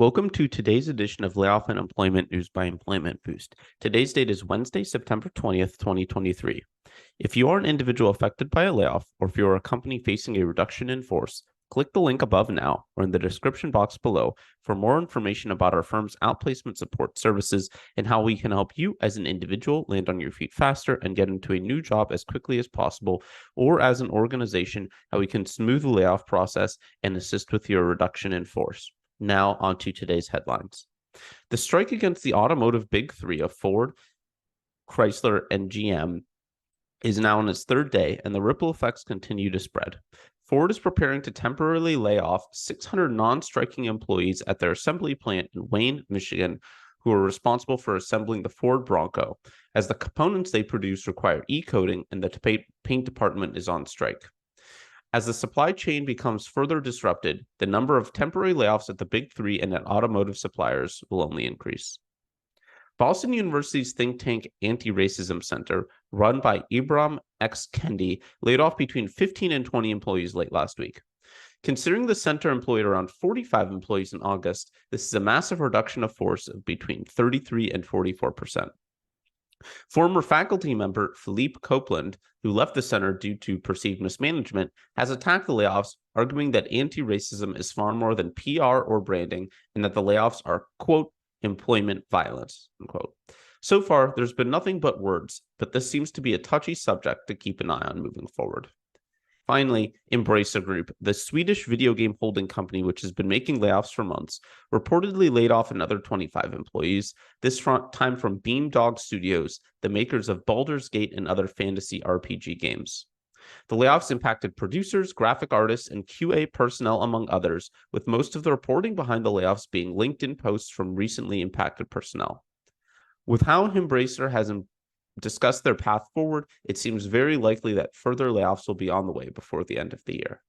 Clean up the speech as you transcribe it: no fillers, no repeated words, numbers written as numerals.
Welcome to today's edition of Layoff and Employment News by Employment Boost. Today's date is Wednesday, September 20th, 2023. If you are an individual affected by a layoff, or if you are a company facing a reduction in force, click the link above now or in the description box below for more information about our firm's outplacement support services and how we can help you as an individual land on your feet faster and get into a new job as quickly as possible, or as an organization, how we can smooth the layoff process and assist with your reduction in force. Now on to today's headlines. The strike against the Automotive Big Three of Ford, Chrysler, and GM is now on its third day, and the ripple effects continue to spread. Ford is preparing to temporarily lay off 600 non-striking employees at their assembly plant in Wayne, Michigan, who are responsible for assembling the Ford Bronco, as the components they produce require e-coating and the paint department is on strike. As the supply chain becomes further disrupted, the number of temporary layoffs at the Big Three and at automotive suppliers will only increase. Boston University's think tank Antiracism Center, run by Ibram X. Kendi, laid off between 15 and 20 employees late last week. Considering the center employed around 45 employees in August, this is a massive reduction of force of between 33 and 44%. Former faculty member Philippe Copeland, who left the center due to perceived mismanagement, has attacked the layoffs, arguing that anti-racism is far more than PR or branding, and that the layoffs are, quote, employment violence, unquote. So far, there's been nothing but words, but this seems to be a touchy subject to keep an eye on moving forward. Finally, Embracer Group, the Swedish video game holding company which has been making layoffs for months, reportedly laid off another 25 employees, this time from Beamdog Studios, the makers of Baldur's Gate and other fantasy RPG games. The layoffs impacted producers, graphic artists, and QA personnel, among others, with most of the reporting behind the layoffs being LinkedIn posts from recently impacted personnel. With how Embracer has discuss their path forward, it seems very likely that further layoffs will be on the way before the end of the year.